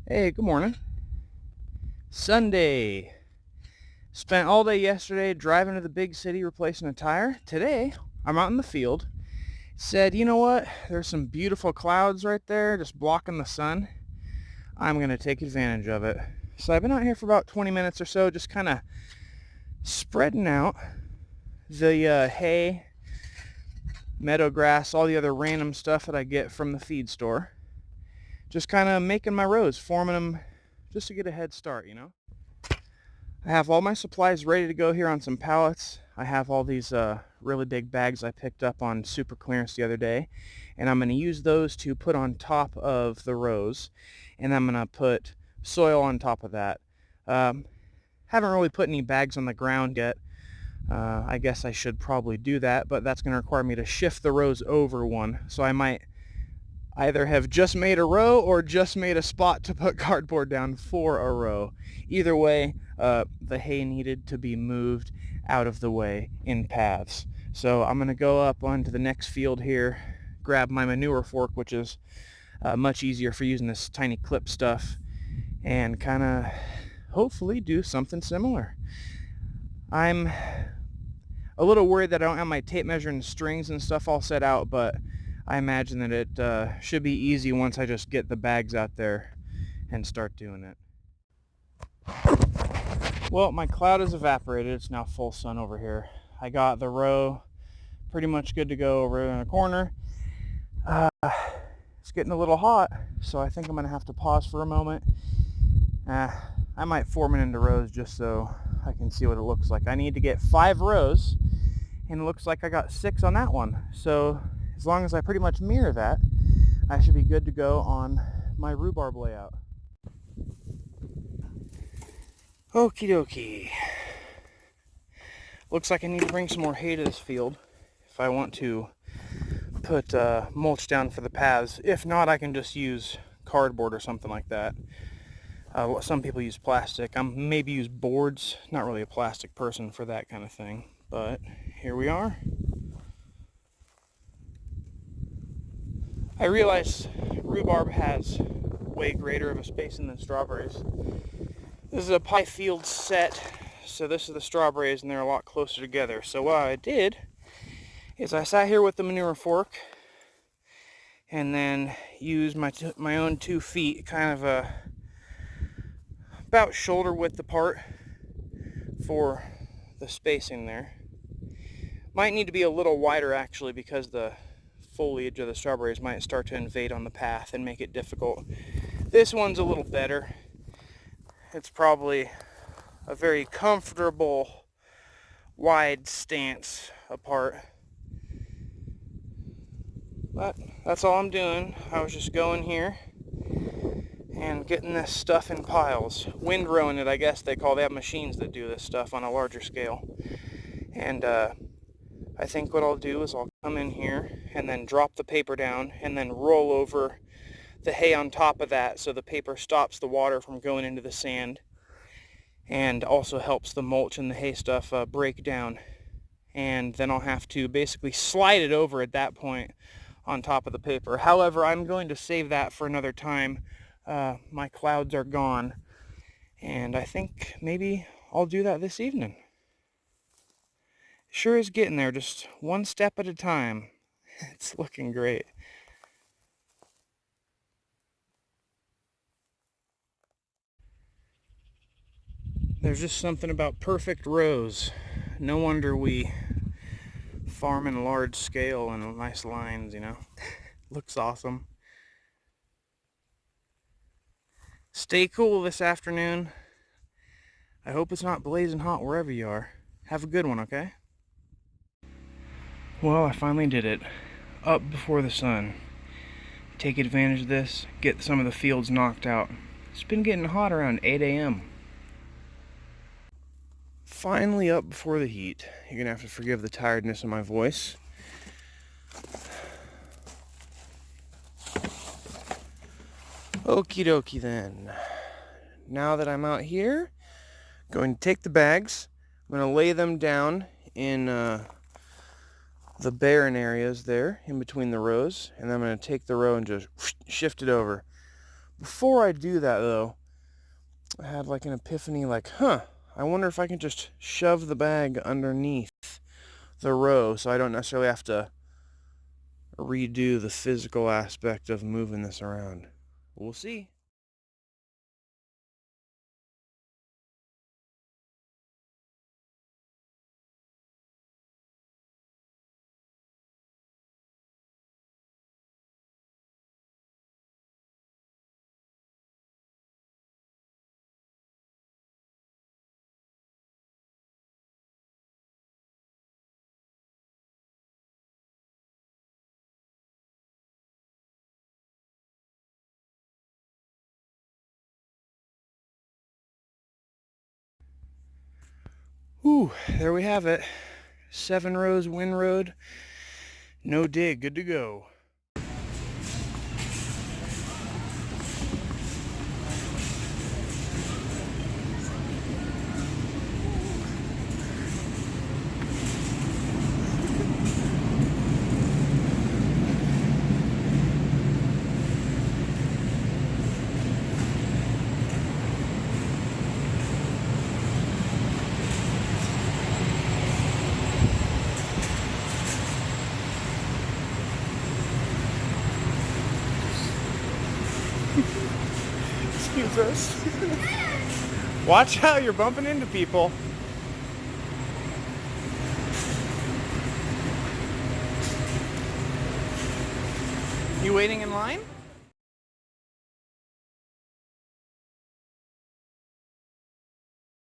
Hey, good morning. Sunday. Spent all day yesterday driving to the big city replacing a tire. Today, I'm out in the field. Said, you know what? There's some beautiful clouds right there just blocking the sun. I'm going to take advantage of it. So I've been out here for about 20 minutes or so, just kind of spreading out the hay, meadow grass, all the other random stuff that I get from the feed store. Just kind of making my rows, forming them just to get a head start, you know? I have all my supplies ready to go here on some pallets. I have all these really big bags I picked up on super clearance the other day, and I'm going to use those to put on top of the rows, and I'm going to put soil on top of that. Haven't really put any bags on the ground yet. I guess I should probably do that, but that's going to require me to shift the rows over one, so I might either have just made a row or just made a spot to put cardboard down for a row. Either way, the hay needed to be moved out of the way in paths. So I'm going to go up onto the next field here, grab my manure fork, which is much easier for using this tiny clip stuff, and kind of hopefully do something similar. I'm a little worried that I don't have my tape measure and strings and stuff all set out, but I imagine that it should be easy once I just get the bags out there and start doing it. Well, my cloud has evaporated. It's now full sun over here. I got the row pretty much good to go over in the corner. It's getting a little hot, so I think I'm going to have to pause for a moment. I might form it into rows just so I can see what it looks like. I need to get 5 rows, and it looks like I got 6 on that one. So as long as I pretty much mirror that, I should be good to go on my rhubarb layout. Okie dokie. Looks like I need to bring some more hay to this field if I want to put mulch down for the paths. If not, I can just use cardboard or something like that. Some people use plastic. I'm maybe use boards. Not really a plastic person for that kind of thing, but here we are. I realize rhubarb has way greater of a spacing than strawberries. This is a pie field set, so this is the strawberries and they're a lot closer together. So what I did is I sat here with the manure fork and then used my own 2 feet, kind of about shoulder width apart for the spacing there. Might need to be a little wider actually, because the foliage of the strawberries might start to invade on the path and make it difficult. This one's a little better. It's probably a very comfortable wide stance apart. But that's all I'm doing. I was just going here and getting this stuff in piles. Windrowing it, I guess they have machines that do this stuff on a larger scale. And I think what I'll do is I'll come in here and then drop the paper down and then roll over the hay on top of that, so the paper stops the water from going into the sand and also helps the mulch and the hay stuff break down. And then I'll have to basically slide it over at that point on top of the paper. However, I'm going to save that for another time. My clouds are gone, and I think maybe I'll do that this evening. Sure is getting there, just one step at a time. It's looking great. There's just something about perfect rows. No wonder we farm in large scale and nice lines, you know. Looks awesome. Stay cool this afternoon. I hope it's not blazing hot wherever you are. Have a good one, okay? Well, I finally did it. Up before the sun. Take advantage of this, get some of the fields knocked out. It's been getting hot around 8 a.m. Finally up before the heat. You're gonna have to forgive the tiredness of my voice. Okie dokie then. Now that I'm out here, going to take the bags. I'm going to lay them down in the barren areas there in between the rows, and I'm going to take the row and just shift it over. Before I do that, though, I had like an epiphany, like, I wonder if I can just shove the bag underneath the row so I don't necessarily have to redo the physical aspect of moving this around. We'll see. Whew, there we have it. 7 rows, Windroad, no dig, good to go. Excuse us. Watch how you're bumping into people. You waiting in line?